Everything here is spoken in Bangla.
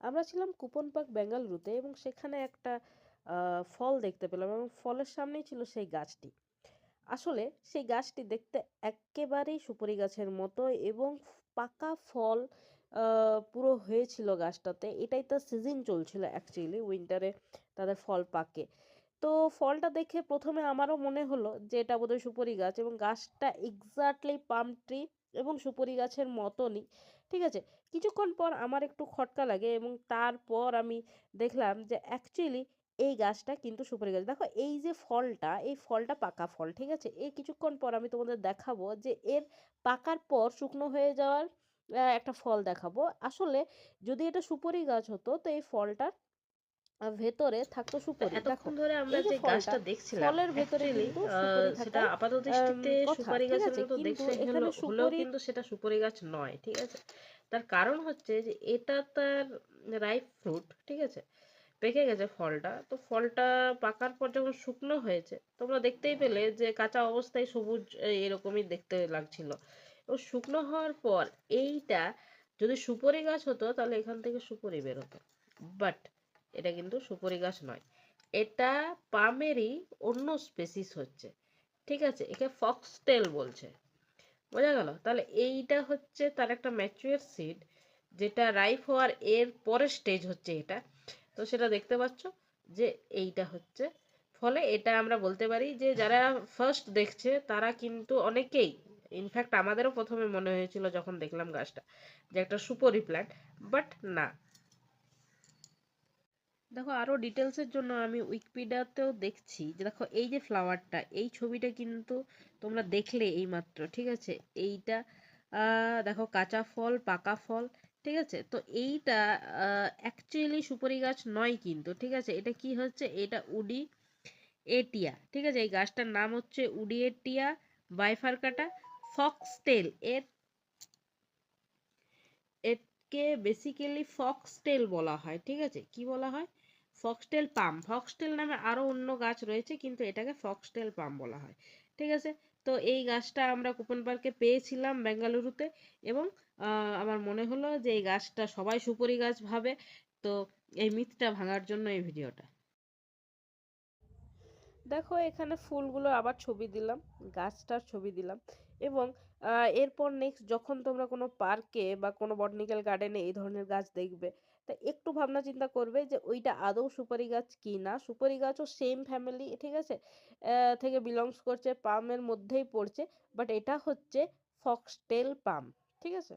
আমরা ছিলাম কুপন পার্ক বেঙ্গালুরুতে এবং সেখানে একটা ফল দেখতে পেলাম এবং ফলের সামনেই ছিল সেই গাছটি। আসলে সেই গাছটি দেখতে এক্কেবারেই সুপারি গাছের মতো এবং পাকা ফল পুরো হয়েছিল গাছটাতে। এটাই তার সিজন চলছিল অ্যাকচুয়ালি উইন্টারে তাদের ফল পাকে। তো ফলটা দেখে ১ম এ আমারও মনে হলো যে এটা বোধহয় সুপারি গাছ এবং গাছটা এক্সাক্টলি পাম ট্রি এবং সুপারি গাছের মতনই। ঠিক আছে? কিছুক্ষণ পর আমার একটু খটকা লাগে এবং তারপর আমি দেখলাম যে অ্যাকচুয়ালি এই গাছটা কিন্তু সুপারি গাছ। দেখো এই যে ফলটা, এই ফলটা পাকা ফল। ঠিক আছে? এর কিছুক্ষণ পর আমি তোমাদের দেখাবো যে এর পাকার পর শুকনো হয়ে যাওয়ার একটা ফল দেখাবো। আসলে যদি এটা সুপারি গাছ হতো তো এই ফলটার ভেতরে থাকতো তো সুপারি। দেখো এতক্ষণ ধরে আমরা এই যে যে ফলটা, গাছটা দেখছিলাম ফলের ভেতরে অ্যাকচুয়ালি কিন্তু সুপারি সেটা থাকার আপাতদৃষ্টিতে কথা। সুপারি ঠিক গাছের আছে? মতো কিন্তু দেখতে এখানে হলেও সুপারি কিন্তু সেটা সুপারি গাছ নয়, ঠিক আছে? তার কারণ হচ্ছে যে এটা তার রাইপ ফ্রুট, ঠিক আছে? পেকে গেছে ফলটা, তো ফলটা পাকার পর যখন শুকনো হয়েছে তোমরা দেখতেই পেলে যে কাঁচা অবস্থায় সবুজ এরকমই দেখতে লাগছিল। এবং শুকনো হওয়ার পর এইটা যদি সুপারি গাছ হতো তাহলে এখান থেকে সুপারি বেরোতো, বাট এটা কিন্তু সুপারি গাছ নয়, এটা পামেরই অন্য স্পেসিস হচ্ছে, ঠিক আছে? একে ফক্সটেল বলছে। বোঝা গেল? তাহলে এইটা হচ্ছে তার একটা ম্যাচিওর সিড, যেটা রাইপ হওয়ার এর পরের স্টেজ হচ্ছে এটা। তো সেটা দেখতে পাচ্ছ যে এইটা হচ্ছে, ফলে এটা আমরা বলতে পারি যে যারা ফার্স্ট দেখছে তারা কিন্তু অনেকেই, ইনফ্যাক্ট আমাদেরও প্রথমে মনে হয়েছিল যখন দেখলাম গাছটা যে একটা সুপারি প্ল্যান্ট, বাট না। দেখো আরো ডিটেলসের জন্য আমি উইকিপিডিয়াতেও দেখছি যে দেখো এই যে ফ্লাওয়ারটা, এই ছবিটা কিন্তু তোমরা দেখলে এইমাত্র, ঠিক আছে? এইটা দেখো কাঁচা ফল পাকা ফল, ঠিক আছে? তো এইটা অ্যাকচুয়ালি সুপারি গাছ নয় কিন্তু, ঠিক আছে? এটা কি হচ্ছে, এটা উডি এটিয়া, ঠিক আছে? এই গাছটার নাম হচ্ছে উডি এটিয়া বাইফারকাটা ফক্সটেল। একে বেসিক্যালি ফক্সটেল বলা হয়, ঠিক আছে? কি বলা হয়? ফক্সটেল পাম। ফক্সটেল নামে আরো অন্য গাছ রয়েছে কিন্তু এটাকে ফক্সটেল পাম বলা হয়, ঠিক আছে? তো এই গাছটা আমরা কুপন পার্কে পেয়েছিলাম বেঙ্গালুরুতে এবং আমার মনে হলো যে এই গাছটা সবাই সুপারি গাছ ভাবে, তো এই মিথটা ভাঙার জন্য এই ভিডিওটা। দেখো এখানে ফুলগুলো আবার ছবি দিলাম, গাছটার ছবি দিলাম এবং এরপর নেক্সট যখন তোমরা কোনো পার্কে বা কোনো বটানিক্যাল গার্ডেনে এই ধরনের গাছ দেখবে তা একটু ভাবনা চিন্তা করবে যে ওইটা আদৌ সুপারি গাছ কি না। সুপারি গাছও সেম ফ্যামিলি, ঠিক আছে, থেকে বিলংস করছে, পামের মধ্যেই পড়ছে, বাট এটা হচ্ছে ফক্সটেল পাম, ঠিক আছে।